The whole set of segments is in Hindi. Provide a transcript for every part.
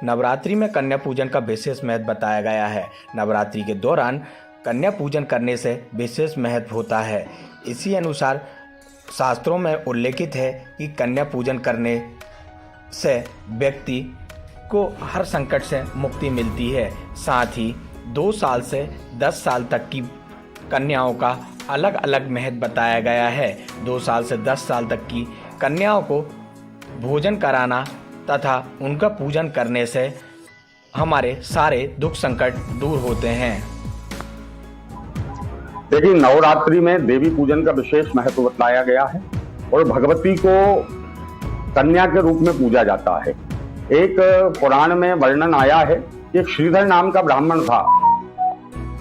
नवरात्रि में कन्या पूजन का विशेष महत्व बताया गया है। नवरात्रि के दौरान कन्या पूजन करने से विशेष महत्व होता है। इसी अनुसार शास्त्रों में उल्लेखित है कि कन्या पूजन करने से व्यक्ति को हर संकट से मुक्ति मिलती है। साथ ही 2 साल से 10 साल तक की कन्याओं का अलग अलग महत्व बताया गया है। 2 साल से 10 साल तक की कन्याओं को भोजन कराना तथा उनका पूजन करने से हमारे सारे दुख संकट दूर होते हैं। देखिए, नवरात्रि में देवी पूजन का विशेष महत्व बताया गया है और भगवती को कन्या के रूप में पूजा जाता है। एक पुराण में वर्णन आया है कि एक श्रीधर नाम का ब्राह्मण था।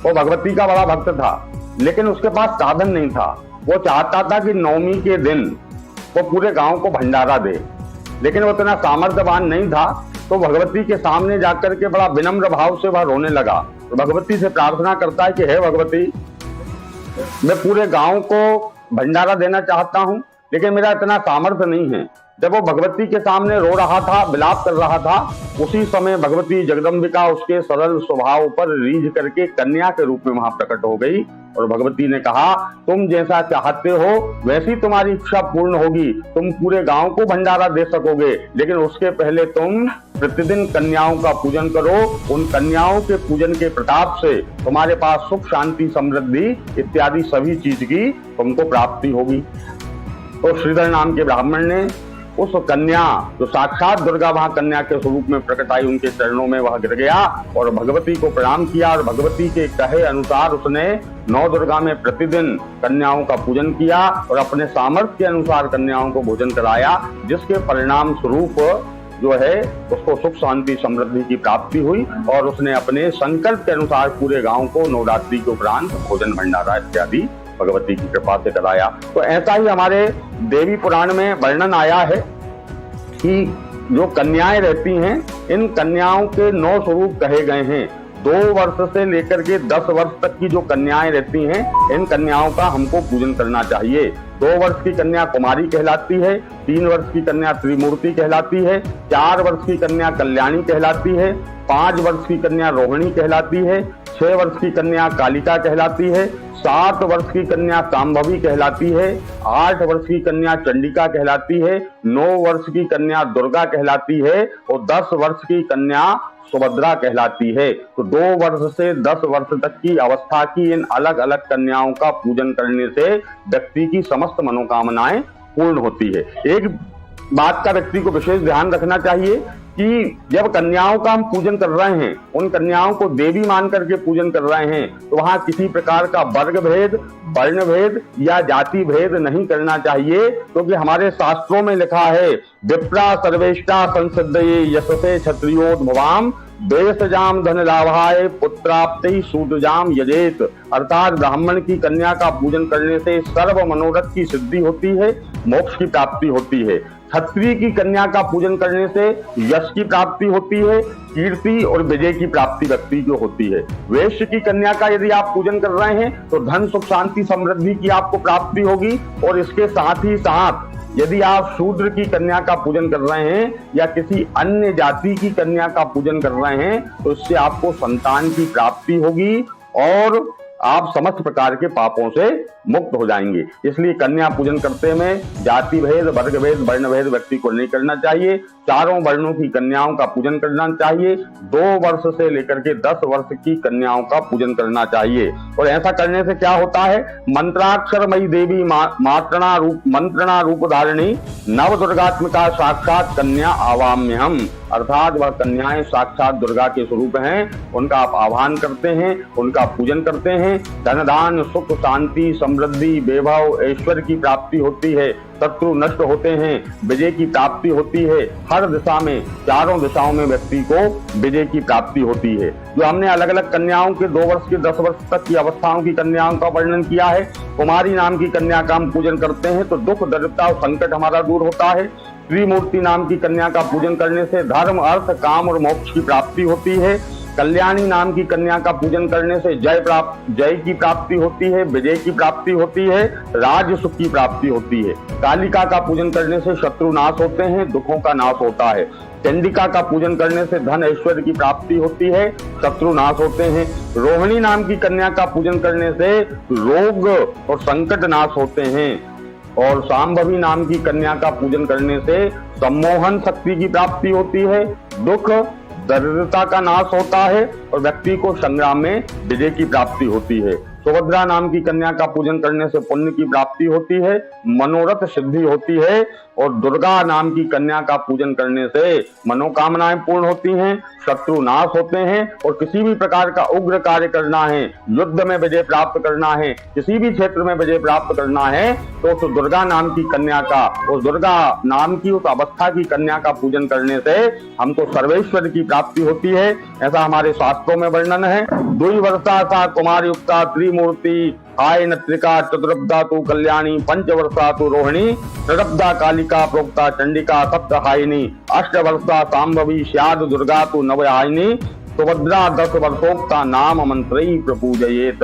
वो भगवती का बड़ा भक्त था, लेकिन उसके पास साधन नहीं था। वो चाहता था कि नवमी के दिन वो पूरे गांव को भंडारा दे, लेकिन वो इतना सामर्थ्यवान नहीं था। तो भगवती के सामने जाकर के बड़ा विनम्र भाव से वह रोने लगा। तो भगवती से प्रार्थना करता है कि हे भगवती, मैं पूरे गांव को भंडारा देना चाहता हूं, लेकिन मेरा इतना सामर्थ्य नहीं है। जब वो भगवती के सामने रो रहा था, विलाप कर रहा था, उसी समय भगवती जगदम्बिका उसके सरल स्वभाव पर रीझ करके कन्या के रूप में वहां प्रकट हो गई और भगवती ने कहा, तुम जैसा चाहते हो वैसी तुम्हारी इच्छा पूर्ण होगी। तुम पूरे गांव को भंडारा दे सकोगे, लेकिन उसके पहले तुम प्रतिदिन कन्याओं का पूजन करो। उन कन्याओं के पूजन के प्रताप से तुम्हारे पास सुख, शांति, समृद्धि इत्यादि सभी चीज की तुमको प्राप्ति होगी। तो श्रीधर नाम के ब्राह्मण ने उस कन्या जो साक्षात दुर्गा वहां कन्या के स्वरूप में प्रकट आई, उनके चरणों में वह गिर गया और भगवती को प्रणाम किया और भगवती के कहे अनुसार उसने नौ दुर्गा में प्रतिदिन कन्याओं का पूजन किया और अपने सामर्थ्य के अनुसार कन्याओं को भोजन कराया, जिसके परिणाम स्वरूप जो है उसको सुख, शांति, समृद्धि की प्राप्ति हुई और उसने अपने संकल्प के अनुसार पूरे गांव को नवरात्रि के उपरांत भोजन भंडारा इत्यादि भगवती की कृपा से कराया। तो ऐसा ही हमारे देवी पुराण में वर्णन आया है कि जो कन्याएं रहती हैं, इन कन्याओं के 9 स्वरूप कहे गए हैं। 2 वर्ष से लेकर के 10 वर्ष तक की जो कन्याएं रहती हैं, इन कन्याओं का हमको पूजन करना चाहिए। 2 वर्ष की कन्या कुमारी कहलाती है, 3 वर्ष की कन्या त्रिमूर्ति कहलाती है, 4 वर्ष की कन्या कल्याणी कहलाती है, 5 वर्ष की कन्या रोहिणी कहलाती है, 6 वर्ष की कन्या कालिका कहलाती है, 7 वर्ष की कन्या सांभवी कहलाती है, 8 वर्ष की कन्या चंडिका कहलाती है, 9 वर्ष की कन्या दुर्गा कहलाती है और 10 वर्ष की कन्या सुभद्रा कहलाती है। तो 2 वर्ष से 10 वर्ष तक की अवस्था की इन अलग अलग कन्याओं का पूजन करने से व्यक्ति की समस्त मनोकामनाएं पूर्ण होती है। एक बात का व्यक्ति को विशेष ध्यान रखना चाहिए कि जब कन्याओं का हम पूजन कर रहे हैं, उन कन्याओं को देवी मान करके पूजन कर रहे हैं, तो वहां किसी प्रकार का वर्ग भेद, वर्ण भेद या जाति भेद नहीं करना चाहिए, क्योंकि हमारे शास्त्रों में लिखा है, विप्रा सर्वेष्टा संसिद्धये यशसे क्षत्रियोद्भवाम देशजाम धन लाभाय पुत्राप्ति सूत्रजाम यजेत। अर्थात ब्राह्मण की कन्या का पूजन करने से सर्व मनोरथ की सिद्धि होती है, मोक्ष की प्राप्ति होती है। क्षत्रिय की कन्या का पूजन करने से यश की प्राप्ति होती है, कीर्ति और विजय की प्राप्ति व्यक्ति को होती है। वैश्य की कन्या का यदि आप पूजन कर रहे हैं तो धन, सुख, शांति, समृद्धि की आपको प्राप्ति होगी और इसके साथ ही साथ यदि आप शूद्र की कन्या का पूजन कर रहे हैं या किसी अन्य जाति की कन्या का पूजन कर रहे हैं तो इससे आपको संतान की प्राप्ति होगी और आप समस्त प्रकार के पापों से मुक्त हो जाएंगे। इसलिए कन्या पूजन करते में जाति भेद, वर्ग भेद, वर्ण भेद व्यक्ति को नहीं करना चाहिए। चारों वर्णों की कन्याओं का पूजन करना चाहिए। 2 वर्ष से लेकर के 10 वर्ष की कन्याओं का पूजन करना चाहिए। और ऐसा करने से क्या होता है, मंत्राक्षरमयी देवी मंत्रणा रूप धारिणी नव दुर्गात्मिका साक्षात कन्या आवाम्यहम। अर्थात वह कन्याएं साक्षात दुर्गा के स्वरूप हैं, उनका आप आह्वान करते हैं, उनका पूजन करते हैं। धन, दान, सुख, शांति, समृद्धि, वैभव, ऐश्वर्य की प्राप्ति होती है, शत्रु नष्ट होते हैं, विजय की प्राप्ति होती है। हर दिशा में, चारों दिशाओं में व्यक्ति को विजय की प्राप्ति होती है। जो हमने अलग अलग कन्याओं के 2 वर्ष के 10 वर्ष तक की अवस्थाओं की कन्याओं का वर्णन किया है। कुमारी नाम की कन्या का हम पूजन करते हैं तो दुख, दरिद्रता और संकट हमारा दूर होता है। त्रिमूर्ति नाम की कन्या का पूजन करने से धर्म, अर्थ, काम और मोक्ष की प्राप्ति होती है। कल्याणी नाम की कन्या का पूजन करने से जय की प्राप्ति होती है, विजय की प्राप्ति होती है, राज सुख की प्राप्ति होती है। कालिका का पूजन करने से शत्रु नाश होते हैं, दुखों का नाश होता है। चंडिका का पूजन करने से धन ऐश्वर्य की प्राप्ति होती है, शत्रु नाश होते हैं। रोहिणी नाम की कन्या का पूजन करने से रोग और संकट नाश होते हैं। और सांभवी नाम की कन्या का पूजन करने से सम्मोहन शक्ति की प्राप्ति होती है, दुख दरिद्रता का नाश होता है और व्यक्ति को संग्राम में विजय की प्राप्ति होती है। सुभद्रा नाम की कन्या का पूजन करने से पुण्य की प्राप्ति होती है, मनोरथ सिद्धि होती है। और दुर्गा नाम की कन्या का पूजन करने से मनोकामनाएं पूर्ण होती हैं, शत्रु नाश होते हैं। और किसी भी प्रकार का उग्र कार्य करना है, युद्ध में विजय प्राप्त करना है, किसी भी क्षेत्र में विजय प्राप्त करना है, तो उस दुर्गा नाम की कन्या का, उस दुर्गा नाम की उस अवस्था की कन्या का पूजन करने से हमको सर्वेश्वर की प्राप्ति होती है। ऐसा हमारे शास्त्रों में वर्णन है। दुई वर्षा सा कुमार युक्ता त्रिमूर्ति आय नत्रिका चतुरब्दा तु कल्याणी पंचवर्षा तु रोहिणी षडब्दा कालिका प्रोक्ता चंडिका सप्तहायिनी अष्टवर्षा सांभवी स्याद दुर्गा तु नवहायिनी सुभद्रा 10 वर्षोक्ता नाम मंत्रई प्रपूजयेत।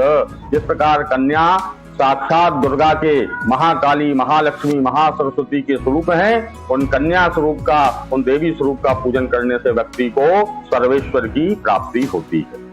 इस प्रकार कन्या साक्षात दुर्गा के महाकाली, महालक्ष्मी, महासरस्वती के स्वरूप हैं। उन कन्या स्वरूप का, उन देवी स्वरूप का पूजन करने से व्यक्ति को सर्वेश्वर की प्राप्ति होती है।